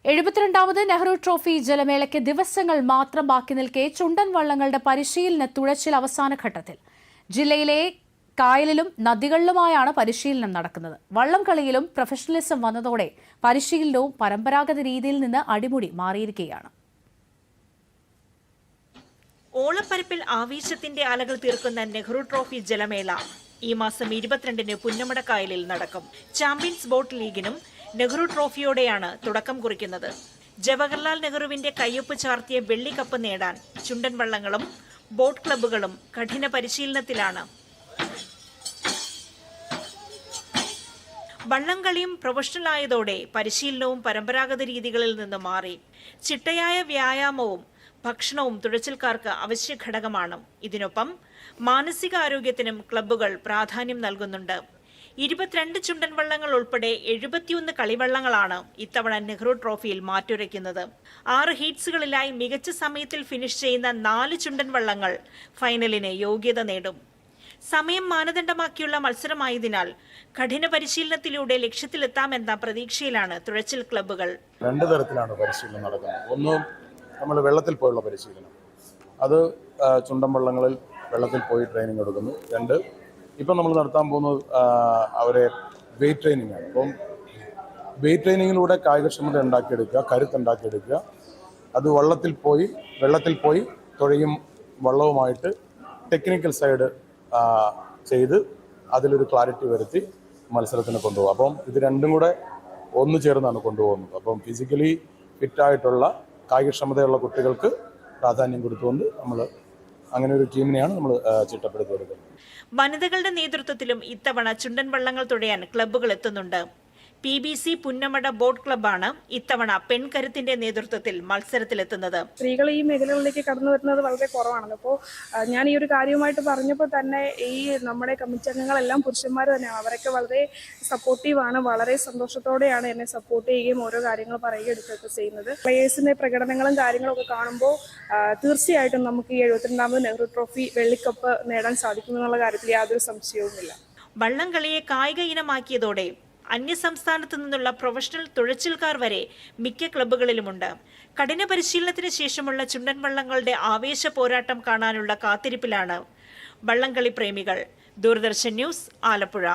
72ാമത് Nehru trophy ജലമേളയ്ക്ക് ദിവസങ്ങൾ മാത്രം ബാക്കി നിൽക്കെ ചുണ്ടൻ വള്ളങ്ങളുടെ പരിശീലന തുഴച്ചിൽ അവസാന ഘട്ടത്തിൽ. ജില്ലയിലെ കായലിലും നദികളിലുമായാണ് പരിശീലനം നടക്കുന്നത്. വള്ളംകളിയിലും പ്രൊഫഷണലിസം വന്നതോടെ പരിശീലനവും പരമ്പരാഗത രീതിയിൽ നിന്ന് അടിമുടി മാറിയിരിക്കുകയാണ്. ഓളപ്പരപ്പിൽ ആവേശത്തിന്റെ അലകൾ തീർക്കുന്ന നെഹ്റു ട്രോഫി ജലമേള ഈ മാസം 22-ന് പുന്നമട കായലിൽ നടക്കും. ചാമ്പ്യൻസ് ബോട്ട് ലീഗിനും നെഹ്റു ട്രോഫിയോടെയാണ് തുടക്കം കുറിക്കുന്നത്. ജവഹർലാൽ നെഹ്റുവിന്റെ കയ്യൊപ്പ് ചാർത്തിയ വെള്ളിക്കപ്പ് നേടാൻ ചുണ്ടൻ വള്ളങ്ങളും ബോട്ട് ക്ലബ്ബുകളും കഠിന പരിശീലനത്തിലാണ്. വള്ളംകളിയും പ്രൊഫഷണൽ ആയതോടെ പരിശീലനവും പരമ്പരാഗത രീതികളിൽ നിന്ന് മാറി. ചിട്ടയായ വ്യായാമവും ഭക്ഷണവും തുഴച്ചിൽക്കാർക്ക് അവശ്യ ഘടകമാണ്. ഇതിനൊപ്പം മാനസികാരോഗ്യത്തിനും ക്ലബ്ബുകൾ പ്രാധാന്യം നൽകുന്നുണ്ട്. 22 ചുണ്ടൻ വള്ളങ്ങൾ ഉൾപ്പെടെ 71 കളിവള്ളങ്ങളാണ് ഇത്തവണ നെഹ്റു ട്രോഫിയിൽ മാറ്റുരയ്ക്കുന്നത്. 6 ഹീറ്റ്സുകളിലായി മികച്ച സമയത്തിൽ ഫിനിഷ് ചെയ്യുന്ന 4 ചുണ്ടൻ വള്ളങ്ങൾ ഫൈനലിന് യോഗ്യത നേടും. സമയം മാനദണ്ഡമാക്കിയുള്ള മത്സരമായതിനാൽ കഠിന പരിശീലനത്തിലൂടെ ലക്ഷ്യത്തിലെത്താമെന്ന പ്രതീക്ഷയിലാണ് തുഴച്ചിൽ ക്ലബ്ബുകൾ. 2 തരത്തിലാണ് പരിശീലനം നടക്കുന്നത്. ഒന്ന്, നമ്മൾ വെള്ളത്തിൽ പോയുള്ള പരിശീലനം, അത് ചുണ്ടൻ വള്ളങ്ങളിൽ വെള്ളത്തിൽ പോയി ട്രെയിനിങ് എടുക്കുന്നു. 2, ഇപ്പം നമ്മൾ നടത്താൻ പോകുന്നത് അവരെ വെയിറ്റ് ട്രെയിനിങ് ആണ്. അപ്പം വെയിറ്റ് ട്രെയിനിങ്ങിലൂടെ കായികക്ഷമത ഉണ്ടാക്കിയെടുക്കുക, കരുത്തുണ്ടാക്കിയെടുക്കുക. അത് വെള്ളത്തിൽ പോയി തുഴയും വള്ളവുമായിട്ട് ടെക്നിക്കൽ സൈഡ് ചെയ്ത് അതിലൊരു ക്ലാരിറ്റി വരുത്തി മത്സരത്തിന് കൊണ്ടുപോകും. അപ്പം ഇത് രണ്ടും കൂടെ ഒന്നു ചേർന്നാണ് കൊണ്ടുപോകുന്നത്. അപ്പം ഫിസിക്കലി ഫിറ്റായിട്ടുള്ള കായികക്ഷമതയുള്ള കുട്ടികൾക്ക് പ്രാധാന്യം കൊടുത്തുകൊണ്ട് നമ്മൾ അങ്ങനെ ഒരു ടീമിനെയാണ് നമ്മൾ ചിട്ടപ്പെടുത്തി കൊടുക്കുന്നത്. വനിതകളുടെ നേതൃത്വത്തിലും ഇത്തവണ ചുണ്ടൻ വള്ളങ്ങൾ തുഴയാൻ ക്ലബ്ബുകൾ എത്തുന്നുണ്ട്. PBC പുന്നമട ബോട്ട് ക്ലബ്ബാണ് ഇത്തവണ പെൺകരുത്തിന്റെ നേതൃത്വത്തിൽ മത്സരത്തിലെത്തുന്നത്. സ്ത്രീകൾ ഈ മേഖലകളിലേക്ക് കടന്നു വരുന്നത് വളരെ കുറവാണല്ലോ. അപ്പോൾ ഞാൻ ഈ ഒരു കാര്യവുമായിട്ട് പറഞ്ഞപ്പോൾ തന്നെ ഈ നമ്മുടെ കമ്മിറ്റി അംഗങ്ങളെല്ലാം പുരുഷന്മാർ തന്നെയാണ്. അവരൊക്കെ വളരെ സപ്പോർട്ടീവാണ്. വളരെ സന്തോഷത്തോടെയാണ് എന്നെ സപ്പോർട്ട് ചെയ്യുകയും ഓരോ കാര്യങ്ങൾ പറയുകയും എടുക്കുകയൊക്കെ ചെയ്യുന്നത്. പ്ലേയേഴ്സിന്റെ പ്രകടനങ്ങളും കാര്യങ്ങളും ഒക്കെ കാണുമ്പോൾ തീർച്ചയായിട്ടും നമുക്ക് ഈ 72ാമത് നെഹ്റു ട്രോഫി വെള്ളിക്കപ്പ് നേടാൻ സാധിക്കുമെന്നുള്ള കാര്യത്തിൽ യാതൊരു സംശയവുമില്ല. വള്ളംകളിയെ കായിക ഇനമാക്കിയതോടെ അന്യസംസ്ഥാനത്തു നിന്നുള്ള പ്രൊഫഷണൽ തുഴച്ചിൽക്കാർ വരെ മിക്ക ക്ലബ്ബുകളിലുമുണ്ട്. കഠിന പരിശീലനത്തിന് ശേഷമുള്ള ചുണ്ടൻ വള്ളങ്ങളുടെ ആവേശ പോരാട്ടം കാണാനുള്ള കാത്തിരിപ്പിലാണ് വള്ളംകളി പ്രേമികൾ. ദൂരദർശൻ ന്യൂസ്, ആലപ്പുഴ.